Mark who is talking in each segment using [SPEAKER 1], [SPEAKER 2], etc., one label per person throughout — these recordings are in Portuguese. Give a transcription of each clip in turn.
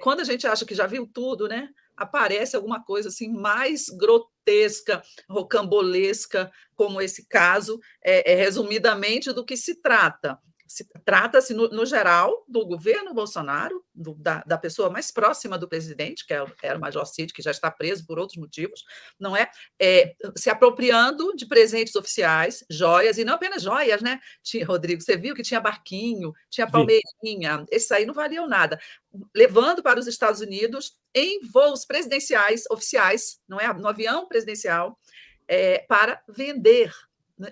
[SPEAKER 1] quando a gente acha que já viu tudo, né, aparece alguma coisa assim mais grotesca, rocambolesca, como esse caso, resumidamente, do que se trata. Trata-se, no geral, do governo Bolsonaro, da pessoa mais próxima do presidente, que era o Major Cid, que já está preso por outros motivos, não é? Se apropriando de presentes oficiais, joias, e não apenas joias, né? Rodrigo, você viu que tinha barquinho, tinha
[SPEAKER 2] Vi.
[SPEAKER 1] palmeirinha, esses aí não valiam nada, levando para os Estados Unidos em voos presidenciais oficiais, não é? No avião presidencial, para vender.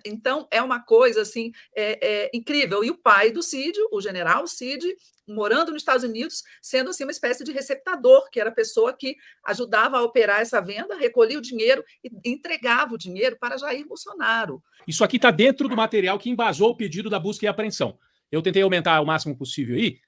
[SPEAKER 1] Então, é uma coisa assim incrível. E o pai do Cid, o general Cid, morando nos Estados Unidos, sendo assim uma espécie de receptador, que era a pessoa que ajudava a operar essa venda, recolhia o dinheiro e entregava o dinheiro para Jair Bolsonaro.
[SPEAKER 2] Isso aqui está dentro do material que embasou o pedido da busca e apreensão. Eu tentei aumentar o máximo possível aí.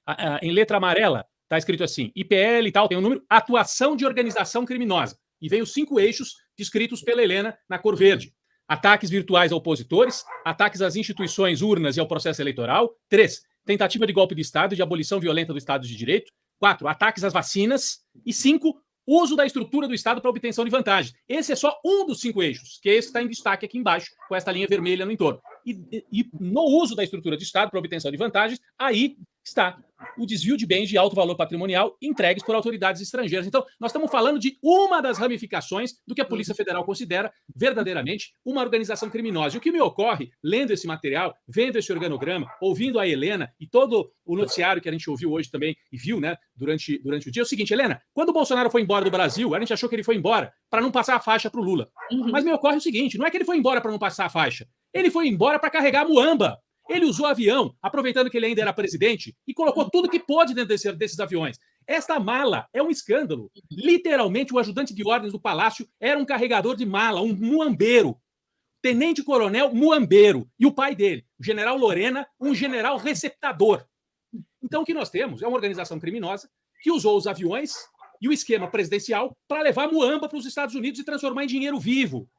[SPEAKER 2] Em letra amarela, está escrito assim: IPL e tal, tem um número, atuação de organização criminosa. E vem os 5 eixos descritos pela Helena na cor verde. Ataques virtuais a opositores, ataques às instituições, urnas e ao processo eleitoral. 3, tentativa de golpe de Estado e de abolição violenta do Estado de Direito. 4, ataques às vacinas. E 5, uso da estrutura do Estado para obtenção de vantagens. Esse é só um dos 5 eixos, que é esse que está em destaque aqui embaixo, com esta linha vermelha no entorno. E no uso da estrutura do Estado para obtenção de vantagens, aí está o desvio de bens de alto valor patrimonial entregues por autoridades estrangeiras. Então, nós estamos falando de uma das ramificações do que a Polícia Federal considera verdadeiramente uma organização criminosa. E o que me ocorre, lendo esse material, vendo esse organograma, ouvindo a Helena e todo o noticiário que a gente ouviu hoje também e viu, né, durante o dia, é o seguinte: Helena, quando o Bolsonaro foi embora do Brasil, a gente achou que ele foi embora para não passar a faixa para o Lula. Mas me ocorre o seguinte: não é que ele foi embora para não passar a faixa, ele foi embora para carregar a muamba. Ele usou avião, aproveitando que ele ainda era presidente, e colocou tudo que pôde dentro desses aviões. Esta mala é um escândalo. Literalmente, o ajudante de ordens do Palácio era um carregador de mala, um muambeiro. Tenente-coronel muambeiro. E o pai dele, o general Lorena, um general receptador. Então, o que nós temos é uma organização criminosa que usou os aviões e o esquema presidencial para levar muamba para os Estados Unidos e transformar em dinheiro vivo.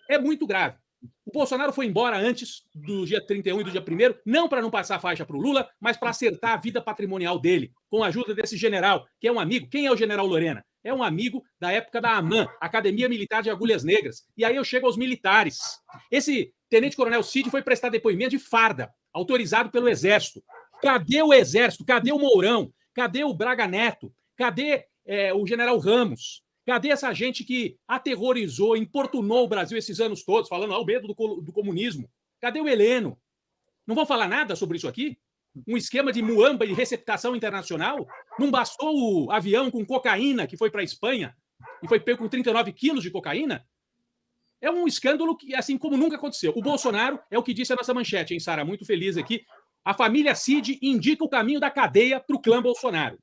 [SPEAKER 2] É muito grave. O Bolsonaro foi embora antes do dia 31 e do dia 1º, não para não passar a faixa para o Lula, mas para acertar a vida patrimonial dele, com a ajuda desse general, que é um amigo. Quem é o general Lorena? É um amigo da época da AMAN, Academia Militar de Agulhas Negras. E aí eu chego aos militares. Esse tenente-coronel Cid foi prestar depoimento de farda, autorizado pelo Exército. Cadê o Exército? Cadê o Mourão? Cadê o Braga Neto? Cadê o general Ramos? Cadê essa gente que aterrorizou, importunou o Brasil esses anos todos, falando o medo do comunismo? Cadê o Heleno? Não vão falar nada sobre isso aqui? Um esquema de muamba e receptação internacional? Não bastou o avião com cocaína que foi para a Espanha e foi pego com 39 quilos de cocaína? É um escândalo que, assim como nunca aconteceu. O Bolsonaro é o que disse a nossa manchete, hein, Sara? Muito feliz aqui. A família Cid indica o caminho da cadeia para o clã Bolsonaro.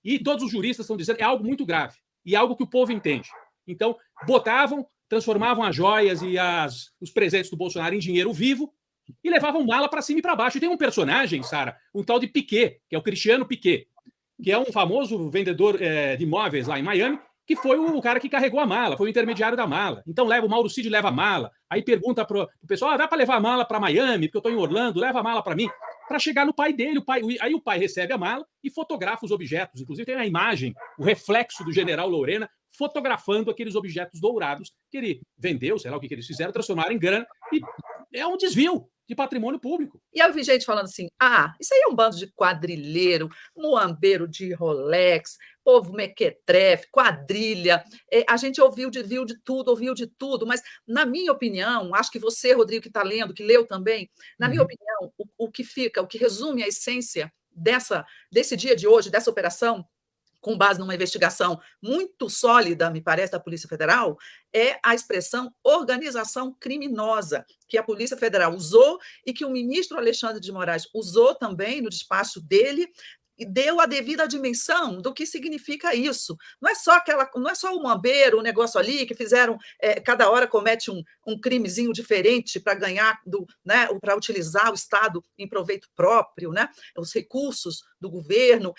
[SPEAKER 2] E todos os juristas estão dizendo que é algo muito grave. E algo que o povo entende. Então, transformavam as joias e os presentes do Bolsonaro em dinheiro vivo e levavam mala para cima e para baixo. E tem um personagem, Sara, um tal de Piquet, que é o Cristiano Piquet, que é um famoso vendedor de imóveis lá em Miami, que foi o cara que carregou a mala, foi o intermediário da mala. Então, o Mauro Cid leva a mala, aí pergunta pro pessoal: dá para levar a mala para Miami, porque eu estou em Orlando, leva a mala para mim. Para chegar no pai dele. Aí o pai recebe a mala e fotografa os objetos. Inclusive tem a imagem, o reflexo do general Lorena fotografando aqueles objetos dourados que ele vendeu, sei lá o que eles fizeram, transformaram em grana. E é um desvio de patrimônio público.
[SPEAKER 1] E eu vi gente falando assim: isso aí é um bando de quadrilheiro, muambeiro de Rolex, povo mequetrefe, quadrilha. A gente ouviu de tudo, mas, na minha opinião, acho que você, Rodrigo, que está lendo, que leu também, na minha opinião, o que resume a essência desse dia de hoje, dessa operação, com base numa investigação muito sólida, me parece, da Polícia Federal, é a expressão organização criminosa, que a Polícia Federal usou e que o ministro Alexandre de Moraes usou também no despacho dele, e deu a devida dimensão do que significa isso. Não é só o muambeiro, o negócio ali, que fizeram, cada hora comete um crimezinho diferente para ganhar, né, para utilizar o Estado em proveito próprio, né, os recursos do governo.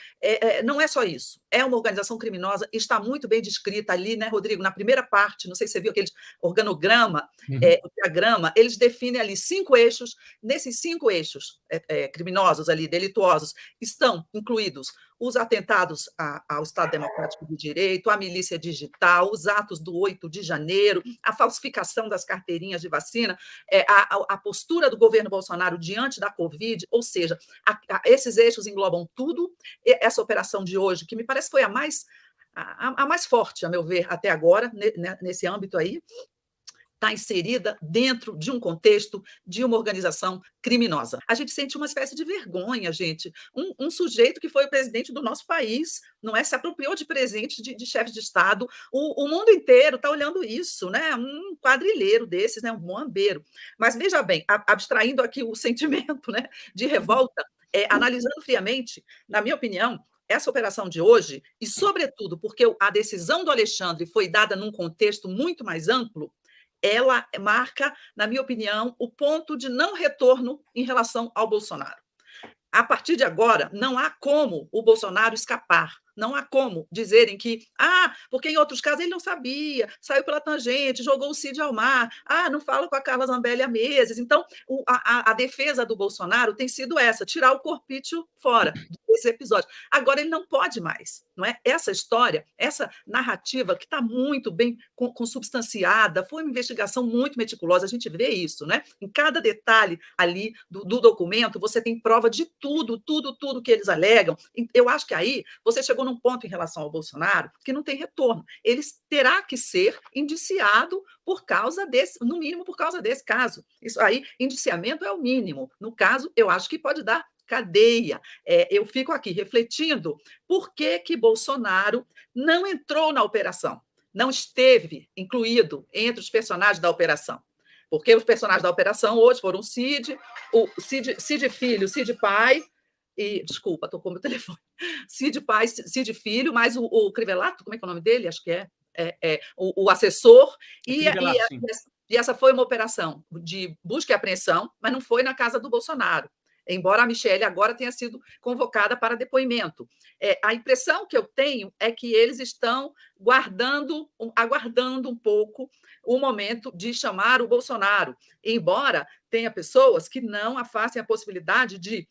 [SPEAKER 1] Não é só isso. É uma organização criminosa, está muito bem descrita ali, né, Rodrigo? Na primeira parte, não sei se você viu aquele organograma, o diagrama, eles definem ali 5 eixos. Nesses 5 eixos criminosos ali, delituosos, estão em incluídos os atentados ao Estado Democrático de Direito, a milícia digital, os atos do 8 de janeiro, a falsificação das carteirinhas de vacina, a postura do governo Bolsonaro diante da Covid, ou seja, esses eixos englobam tudo. Essa operação de hoje, que me parece foi a mais forte, a meu ver, até agora, nesse âmbito aí, está inserida dentro de um contexto de uma organização criminosa. A gente sente uma espécie de vergonha, gente. Um sujeito que foi o presidente do nosso país, não é? Se apropriou de presente de chefe de Estado. O mundo inteiro está olhando isso, né? Um quadrilheiro desses, né? Um muambeiro. Mas veja bem, abstraindo aqui o sentimento, né, de revolta, analisando friamente, na minha opinião, essa operação de hoje, e sobretudo porque a decisão do Alexandre foi dada num contexto muito mais amplo, ela marca, na minha opinião, o ponto de não retorno em relação ao Bolsonaro. A partir de agora, não há como o Bolsonaro escapar. Não há como dizerem que, porque em outros casos ele não sabia, saiu pela tangente, jogou o Cid ao mar, não fala com a Carla Zambelli há meses. Então, a defesa do Bolsonaro tem sido essa, tirar o corpício fora desse episódio. Agora, ele não pode mais, não é? Essa história, essa narrativa que está muito bem consubstanciada, foi uma investigação muito meticulosa, a gente vê isso, né? Em cada detalhe ali do documento, você tem prova de tudo que eles alegam. Eu acho que aí você chegou num ponto em relação ao Bolsonaro que não tem retorno. Ele terá que ser indiciado por causa desse, no mínimo por causa desse caso. Isso aí, indiciamento é o mínimo. No caso, eu acho que pode dar cadeia. Eu fico aqui refletindo por que Bolsonaro não entrou na operação, não esteve incluído entre os personagens da operação. Porque os personagens da operação hoje foram o Cid Filho, Cid Pai, desculpa, tocou meu telefone. Cid Pai, Cid Filho, mais o Crivellarato, como é que é o nome dele? Acho que o assessor. E essa foi uma operação de busca e apreensão, mas não foi na casa do Bolsonaro, embora a Michelle agora tenha sido convocada para depoimento. A impressão que eu tenho é que eles estão aguardando um pouco o momento de chamar o Bolsonaro, embora tenha pessoas que não afastem a possibilidade de,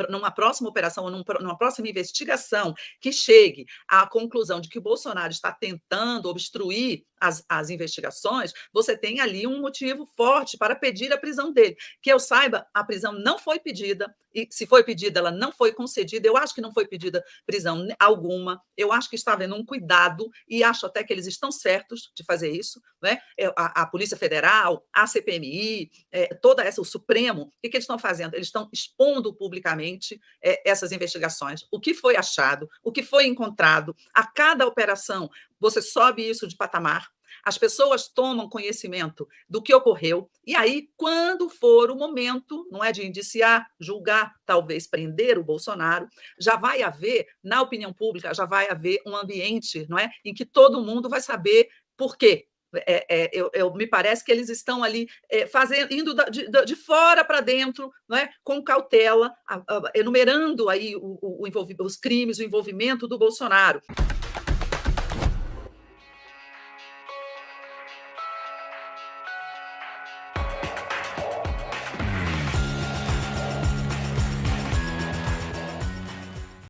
[SPEAKER 1] numa próxima operação ou numa próxima investigação que chegue à conclusão de que o Bolsonaro está tentando obstruir as investigações, você tem ali um motivo forte para pedir a prisão dele. Que eu saiba, a prisão não foi pedida, e se foi pedida, ela não foi concedida. Eu acho que não foi pedida prisão alguma, eu acho que está havendo um cuidado, e acho até que eles estão certos de fazer isso, né? A Polícia Federal, a CPMI, o Supremo, o que eles estão fazendo? Eles estão expondo publicamente essas investigações, o que foi achado, o que foi encontrado. A cada operação, você sobe isso de patamar, as pessoas tomam conhecimento do que ocorreu, e aí, quando for o momento, não é, de indiciar, julgar, talvez prender o Bolsonaro, já vai haver, na opinião pública, já vai haver um ambiente, não é, em que todo mundo vai saber por quê. Me parece que eles estão ali indo de fora para dentro, não é? Com cautela, enumerando aí os crimes, o envolvimento do Bolsonaro.